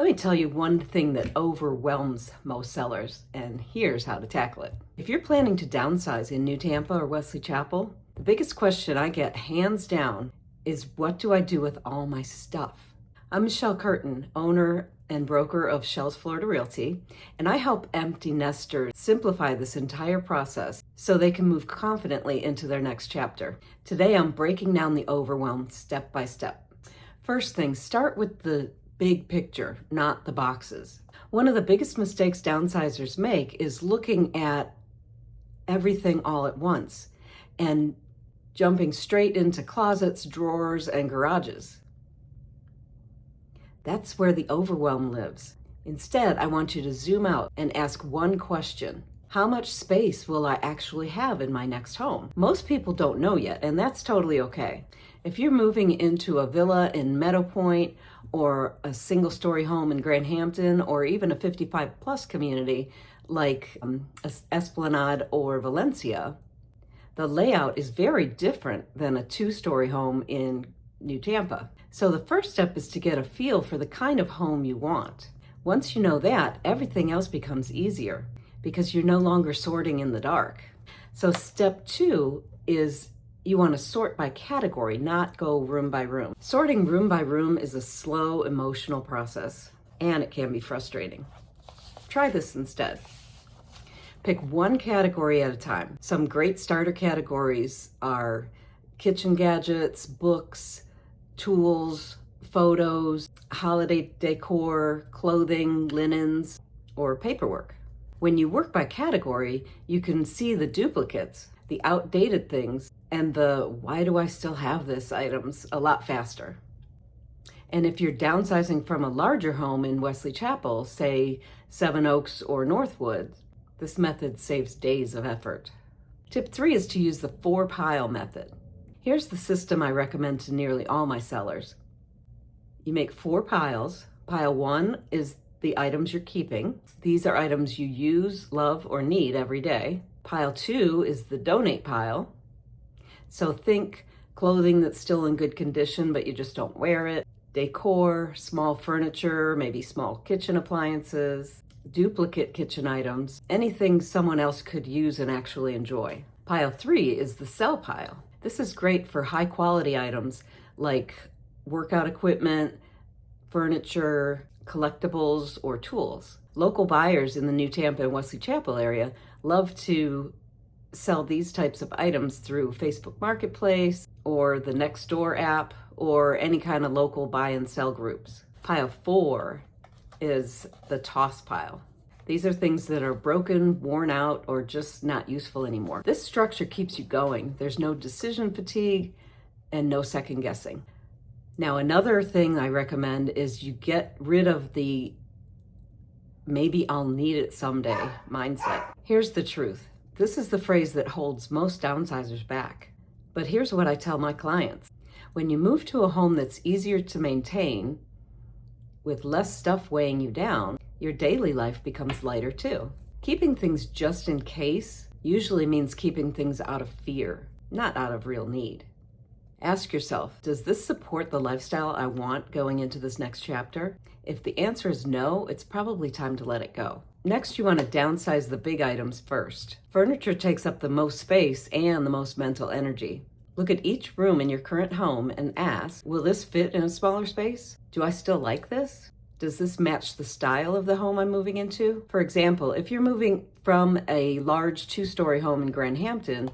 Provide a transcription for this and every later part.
Let me tell you one thing that overwhelms most sellers, and here's how to tackle it. If you're planning to downsize in New Tampa or Wesley Chapel, the biggest question I get hands down is, what do I do with all my stuff? I'm Michelle Curtin, owner and broker of Shell's Florida Realty, and I help empty nesters simplify this entire process so they can move confidently into their next chapter. Today I'm breaking down the overwhelm step by step. First thing, start with the big picture, not the boxes. One of the biggest mistakes downsizers make is looking at everything all at once and jumping straight into closets, drawers, and garages. That's where the overwhelm lives. Instead, I want you to zoom out and ask one question. How much space will I actually have in my next home? Most people don't know yet, and that's totally okay. If you're moving into a villa in Meadow Point or a single-story home in Grand Hampton or even a 55-plus community like Esplanade or Valencia, the layout is very different than a two-story home in New Tampa. So the first step is to get a feel for the kind of home you want. Once you know that, everything else becomes easier because you're no longer sorting in the dark. So step 2 is you want to sort by category, not go room by room. Sorting room by room is a slow, emotional process, and it can be frustrating. Try this instead. Pick one category at a time. Some great starter categories are kitchen gadgets, books, tools, photos, holiday decor, clothing, linens, or paperwork. When you work by category, you can see the duplicates, the outdated things, and the why do I still have this items a lot faster. And if you're downsizing from a larger home in Wesley Chapel, say Seven Oaks or Northwood, this method saves days of effort. Tip 3 is to use the 4-pile method. Here's the system I recommend to nearly all my sellers. You make 4 piles. Pile 1 is the items you're keeping. These are items you use, love, or need every day. Pile 2 is the donate pile. So think clothing that's still in good condition, but you just don't wear it. Decor, small furniture, maybe small kitchen appliances, duplicate kitchen items, anything someone else could use and actually enjoy. Pile 3 is the sell pile. This is great for high quality items like workout equipment, furniture, collectibles, or tools. Local buyers in the New Tampa and Wesley Chapel area love to sell these types of items through Facebook Marketplace or the Nextdoor app or any kind of local buy and sell groups. Pile 4 is the toss pile. These are things that are broken, worn out, or just not useful anymore. This structure keeps you going. There's no decision fatigue and no second guessing. Now, another thing I recommend is you get rid of the maybe I'll need it someday mindset. Here's the truth. This is the phrase that holds most downsizers back. But here's what I tell my clients. When you move to a home that's easier to maintain, with less stuff weighing you down, your daily life becomes lighter too. Keeping things just in case usually means keeping things out of fear, not out of real need. Ask yourself, does this support the lifestyle I want going into this next chapter? If the answer is no, it's probably time to let it go. Next, you want to downsize the big items first. Furniture takes up the most space and the most mental energy. Look at each room in your current home and ask, will this fit in a smaller space? Do I still like this? Does this match the style of the home I'm moving into? For example, if you're moving from a large 2-story home in Grand Hampton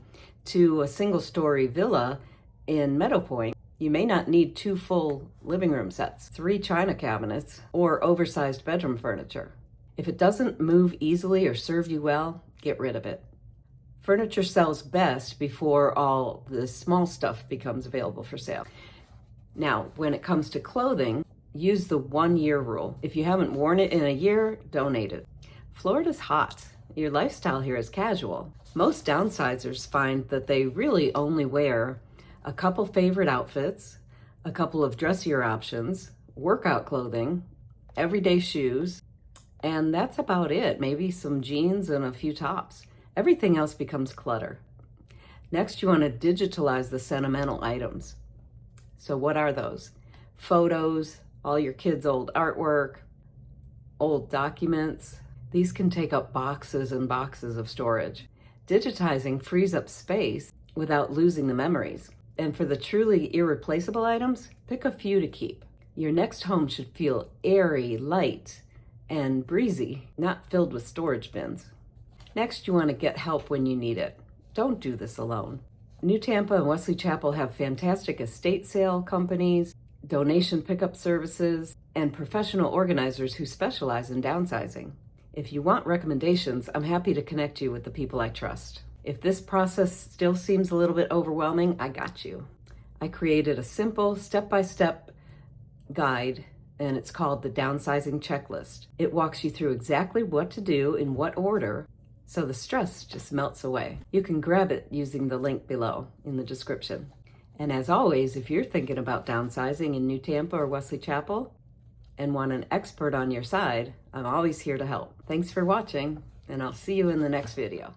to a single-story villa in Meadow Point, you may not need 2 full living room sets, 3 china cabinets, or oversized bedroom furniture. If it doesn't move easily or serve you well, get rid of it. Furniture sells best before all the small stuff becomes available for sale. Now, when it comes to clothing, use the 1-year rule. If you haven't worn it in a year, donate it. Florida's hot. Your lifestyle here is casual. Most downsizers find that they really only wear a couple favorite outfits, a couple of dressier options, workout clothing, everyday shoes, and that's about it. Maybe some jeans and a few tops. Everything else becomes clutter. Next, you want to digitalize the sentimental items. So what are those? Photos, all your kids' old artwork, old documents. These can take up boxes and boxes of storage. Digitizing frees up space without losing the memories. And for the truly irreplaceable items, pick a few to keep. Your next home should feel airy, light, and breezy, not filled with storage bins. Next, you want to get help when you need it. Don't do this alone. New Tampa and Wesley Chapel have fantastic estate sale companies, donation pickup services, and professional organizers who specialize in downsizing. If you want recommendations, I'm happy to connect you with the people I trust. If this process still seems a little bit overwhelming, I got you. I created a simple step-by-step guide, and it's called the Downsizing Checklist. It walks you through exactly what to do in what order, so the stress just melts away. You can grab it using the link below in the description. And as always, if you're thinking about downsizing in New Tampa or Wesley Chapel and want an expert on your side, I'm always here to help. Thanks for watching, and I'll see you in the next video.